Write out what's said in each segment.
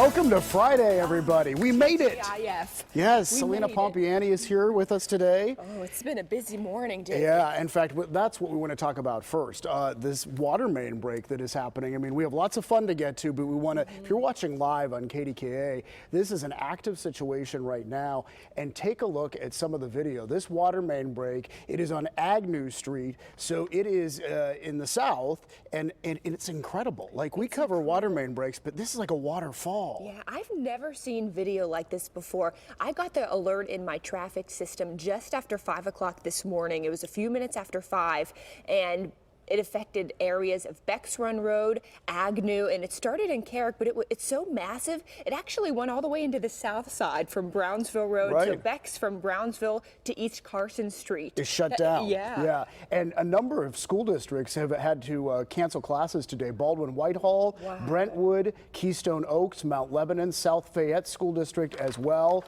Welcome to Friday, everybody. We made it. KDKA. Yes, Celina Pompeani is here with us today. Oh, it's been a busy morning, David. Yeah, in fact, that's what we want to talk about first. This water main break that is happening. I mean, we have lots of fun to get to, but we want to, if you're watching live on KDKA, this is an active situation right now. And take a look at some of the video. This water main break, it is on Agnew Street, so it is in the south, and it's incredible. Like, we cover water main breaks, but this is like a waterfall. Yeah, I've never seen video like this before. I got the alert in my traffic system just after 5 o'clock this morning. It was a few minutes after 5, and it affected areas of Becks Run Road, Agnew, and it started in Carrick, but it's so massive, it actually went all the way into the south side from Brownsville Road to Becks, from Brownsville to East Carson Street. It's shut down. Yeah. And a number of school districts have had to cancel classes today. Baldwin-Whitehall, Brentwood, Keystone Oaks, Mount Lebanon, South Fayette School District as well.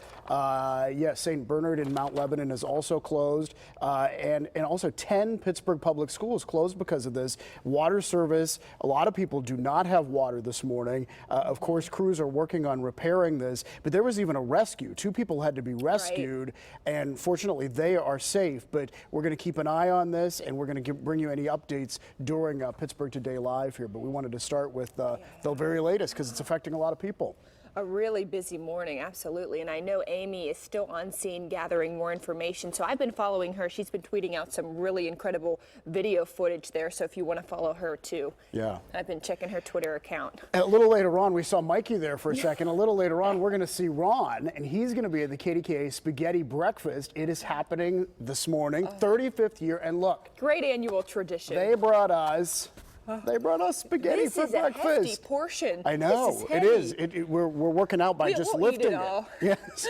St. Bernard in Mount Lebanon is also closed. And also 10 Pittsburgh public schools closed because of this. Water service, a lot of people do not have water this morning. Of course, crews are working on repairing this, but there was even a rescue. 2 people had to be rescued, and fortunately they are safe, but we're going to keep an eye on this, and we're going to bring you any updates during Pittsburgh Today Live here, but we wanted to start with the very latest because it's affecting a lot of people. A really busy morning, absolutely. And I know Amy is still on scene gathering more information. So I've been following her. She's been tweeting out some really incredible video footage there. So if you want to follow her too. Yeah. I've been checking her Twitter account. And a little later on, we saw Mikey there for a second. A little later on, we're going to see Ron, and he's going to be at the KDKA Spaghetti Breakfast. It is happening this morning, 35th year. And look. Great annual tradition. They brought us spaghetti for breakfast. This is a hefty portion. I know, it is. We're working out by just lifting it. Yes.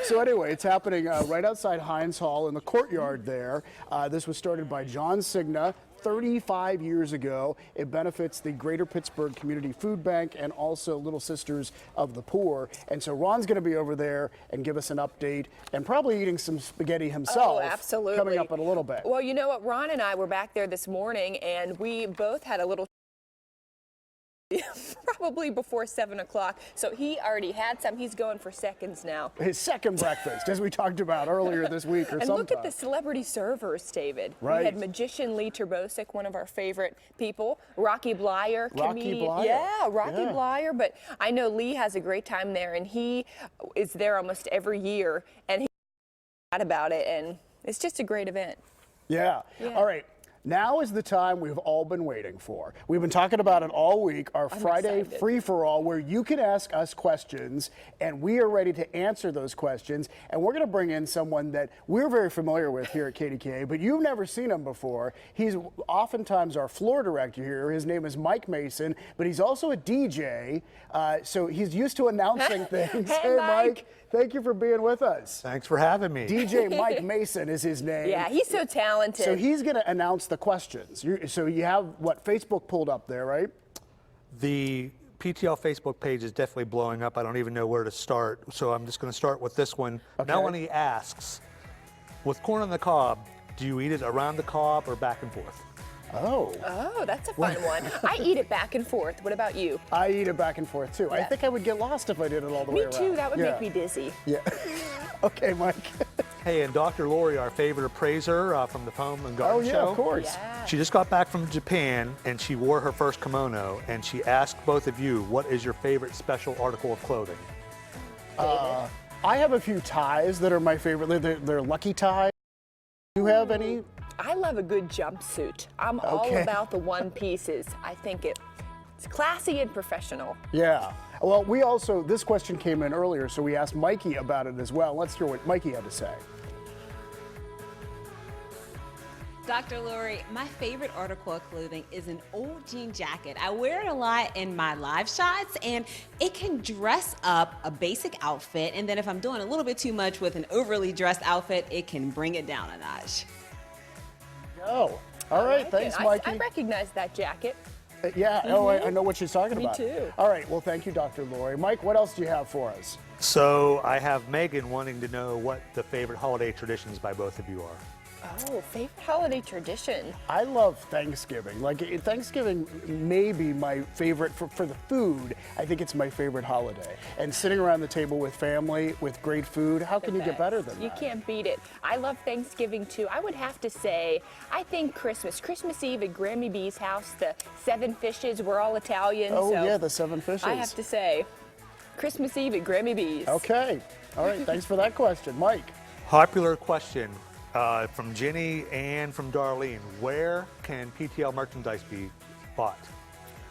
So anyway, it's happening right outside Heinz Hall in the courtyard there. This was started by John Cigna 35 years ago. It benefits the Greater Pittsburgh Community Food Bank and also Little Sisters of the Poor. And so Ron's going to be over there and give us an update, and probably eating some spaghetti himself. Oh, absolutely. Coming up in a little bit. Well, you know what? Ron and I were back there this morning, and we both had a little probably before 7 o'clock. So he already had some. He's going for seconds now. His second breakfast, as we talked about earlier this week or and sometime. Look at the celebrity servers, David. Right. We had magician Lee Terbosic, one of our favorite people. Rocky Blyer, comedian. Blyer. Yeah, Rocky Blyer. But I know Lee has a great time there, and he is there almost every year, and he's about it, and it's just a great event. Yeah. All right. Now is the time we've all been waiting for. We've been talking about it all week, our Friday free-for-all, where you can ask us questions, and we are ready to answer those questions. And we're going to bring in someone that we're very familiar with here at KDKA, but you've never seen him before. He's oftentimes our floor director here. His name is Mike Mason, but he's also a DJ, so he's used to announcing things. Hey, Mike. Thank you for being with us. Thanks for having me. DJ Mike Mason is his name. Yeah, he's so talented. So he's going to announce the questions. So you have, what, Facebook pulled up there, right? The PTL Facebook page is definitely blowing up. I don't even know where to start. So I'm just going to start with this one. Okay. Melanie asks, with corn on the cob, do you eat it around the cob or back and forth? Oh, that's a fun one. I eat it back and forth. What about you? I eat it back and forth too. I think I would get lost if I did it all the way around. Me too. That would make me dizzy. Yeah. Okay, Mike. Hey, and Dr. Lori, our favorite appraiser from the Home and Garden Show. Oh, yeah, of course. Yeah. She just got back from Japan, and she wore her first kimono, and she asked both of you, what is your favorite special article of clothing? I have a few ties that are my favorite. They're lucky ties. Do you have any? I love a good jumpsuit. I'm all about the one pieces. I think it's classy and professional. Yeah. Well, this question came in earlier, so we asked Mikey about it as well. Let's hear what Mikey had to say. Dr. Lori, my favorite article of clothing is an old jean jacket. I wear it a lot in my live shots, and it can dress up a basic outfit, and then if I'm doing a little bit too much with an overly dressed outfit, it can bring it down a notch. Oh, all right. Thanks, Mikey. I recognize that jacket. Yeah. Oh, I know what she's talking about. Me too. All right. Well, thank you, Dr. Lori. Mike, what else do you have for us? So I have Megan wanting to know what the favorite holiday traditions by both of you are. Oh, favorite holiday tradition. I love Thanksgiving. Like Thanksgiving may be my favorite for the food. I think it's my favorite holiday. And sitting around the table with family with great food, how can you get better than that? You can't beat it. I love Thanksgiving too. I would have to say, I think Christmas Eve at Grammy B's house, the 7 fishes, we're all Italian. Oh so yeah, the 7 fishes. I have to say, Christmas Eve at Grammy B's. Okay. All right. Thanks for that question, Mike. Popular question from Jenny and from Darlene. Where can PTL merchandise be bought?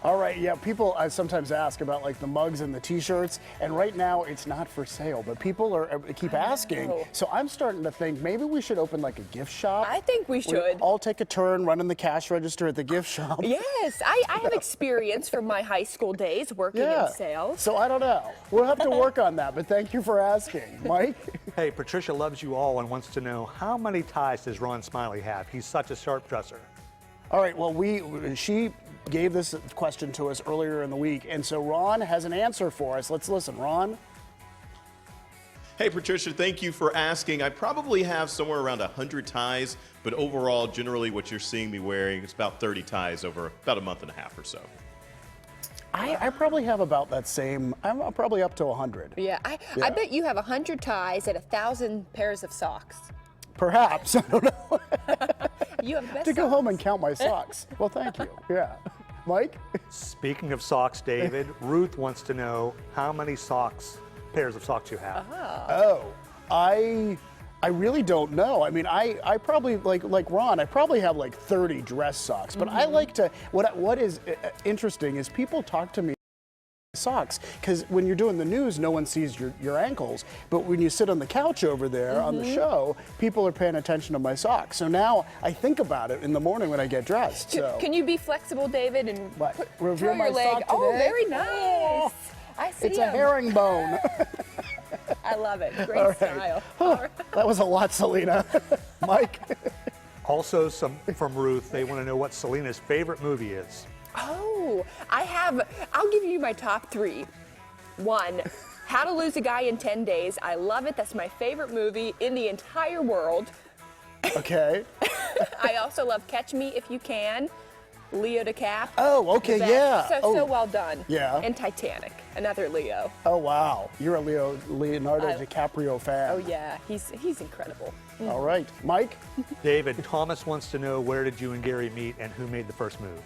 All right, yeah, people sometimes ask about like the mugs and the t-shirts, and right now it's not for sale, but people keep asking. So I'm starting to think maybe we should open like a gift shop. I think we should. All take a turn running the cash register at the gift shop. Yes, I have experience from my high school days working in sales. So I don't know. We'll have to work on that, but thank you for asking. Mike? Hey, Patricia loves you all and wants to know, how many ties does Ron Smiley have? He's such a sharp dresser. All right, well, she gave this question to us earlier in the week, and so Ron has an answer for us. Let's listen. Ron? Hey, Patricia, thank you for asking. I probably have somewhere around 100 ties, but overall, generally what you're seeing me wearing is about 30 ties over about a month and a half or so. I probably have about that same. I'm probably up to 100. Yeah, I bet you have 100 ties and 1,000 pairs of socks. Perhaps. I don't know. You have the best To go socks. home and count my socks. Well, thank you. Yeah. Mike? Speaking of socks, David, Ruth wants to know how many pairs of socks you have. Oh, I really don't know. I mean, I probably, like Ron, I probably have like 30 dress socks, but I like to, what is interesting is people talk to me socks, because when you're doing the news, no one sees your ankles, but when you sit on the couch over there on the show, people are paying attention to my socks. So now I think about it in the morning when I get dressed. So. Can you be flexible, David, and Reveal throw my your leg? sock Oh, today? very nice. I see It's a him. herringbone. I love it. Great All right. style. That was a lot, Celina. Mike? Also, from Ruth, they want to know what Celina's favorite movie is. Oh, I'll give you my top 3. 1, How to Lose a Guy in 10 Days. I love it. That's my favorite movie in the entire world. Okay. I also love Catch Me If You Can. Leo DiCap. Oh, okay, The best. yeah. So well done. Yeah. And Titanic, another Leo. Oh, wow. You're a Leonardo DiCaprio fan. Oh yeah, he's incredible. All right. Mike? David, Thomas wants to know, where did you and Gary meet and who made the first move?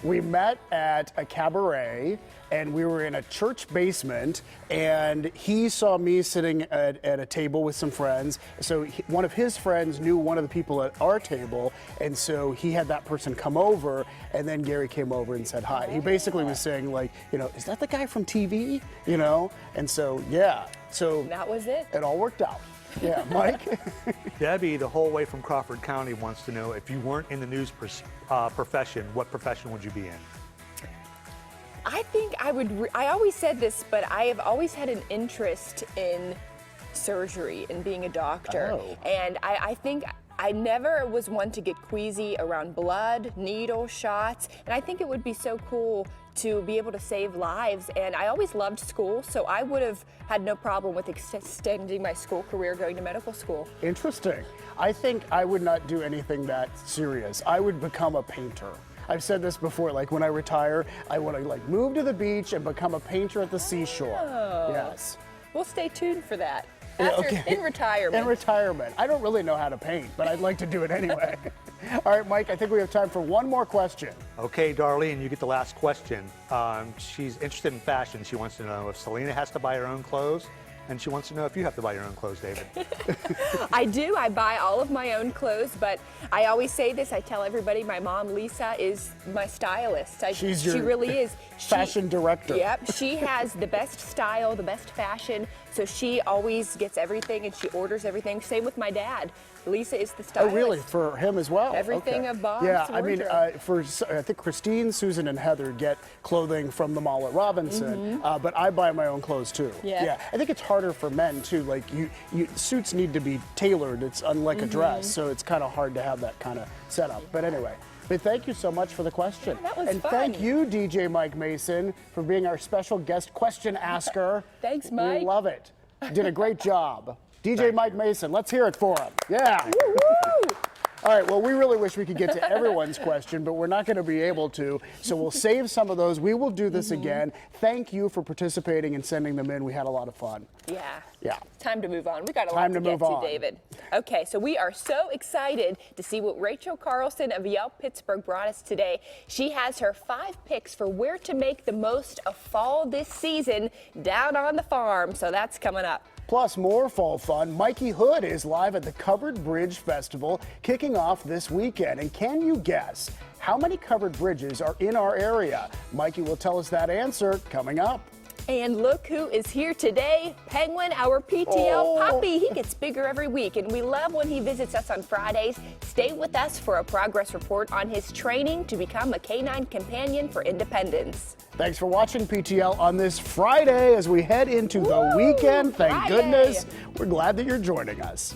We met at a cabaret, and we were in a church basement, and he saw me sitting at a table with some friends. So one of his friends knew one of the people at our table, and so he had that person come over, and then Gary came over and said hi. He basically was saying, like, is that the guy from TV? And so, yeah. So That was it. it all worked out. Yeah, Mike? Debbie, the whole way from Crawford County, wants to know, if you weren't in the news profession, what profession would you be in? I think I would. I always said this, but I have always had an interest in surgery and being a doctor. Oh. And I think I never was one to get queasy around blood, needle shots, and I think it would be so cool to be able to save lives. And I always loved school, so I would have had no problem with extending my school career, going to medical school. Interesting. I think I would not do anything that serious. I would become a painter. I've said this before, like when I retire, I want to like move to the beach and become a painter at the seashore. Yes. We'll stay tuned for that. Yeah, After, okay. In retirement. In retirement. I don't really know how to paint, but I'd like to do it anyway. All right, Mike, I think we have time for one more question. Okay, Darlene, you get the last question. She's interested in fashion. She wants to know if Celina has to buy her own clothes, and she wants to know if you have to buy your own clothes, David. I do. I buy all of my own clothes, but I always say this. I tell everybody my mom, Lisa, is my stylist. She really is. Fashion director. Yep. She has the best style, the best fashion, so she always gets everything and she orders everything. Same with my dad. Lisa is the Oh, stylist. really? For him as well? Everything Okay. of Bob's Yeah, I mean, wardrobe. I think Christine, Susan, and Heather get clothing from the mall at Robinson, but I buy my own clothes too. Yeah. I think it's harder for men too. Like suits need to be tailored. It's unlike a dress, so it's kind of hard to have that kind of setup. But anyway. But thank you so much for the question. Yeah, that was and fun. thank you, DJ Mike Mason, for being our special guest question asker. Thanks, Mike. We love it. Did a great job. DJ Mike Mason, let's hear it for him. Yeah. All right, well, we really wish we could get to everyone's question, but we're not going to be able to. So we'll save some of those. We will do this again. Thank you for participating and sending them in. We had a lot of fun. Yeah. Time to move on. We got a lot Time to to get move to, on. David. Okay, so we are so excited to see what Rachel Carlson of Yelp Pittsburgh brought us today. She has her 5 picks for where to make the most of fall this season down on the farm. So that's coming up. Plus, more fall fun. Mikey Hood is live at the Covered Bridge Festival kicking off this weekend. And can you guess how many covered bridges are in our area? Mikey will tell us that answer coming up. And look who is here today, Penguin, our PTL puppy. He gets bigger every week, and we love when he visits us on Fridays. Stay with us for a progress report on his training to become a canine companion for independence. Thanks for watching PTL on this Friday as we head into the weekend. Thank Friday. goodness. We're glad that you're joining us.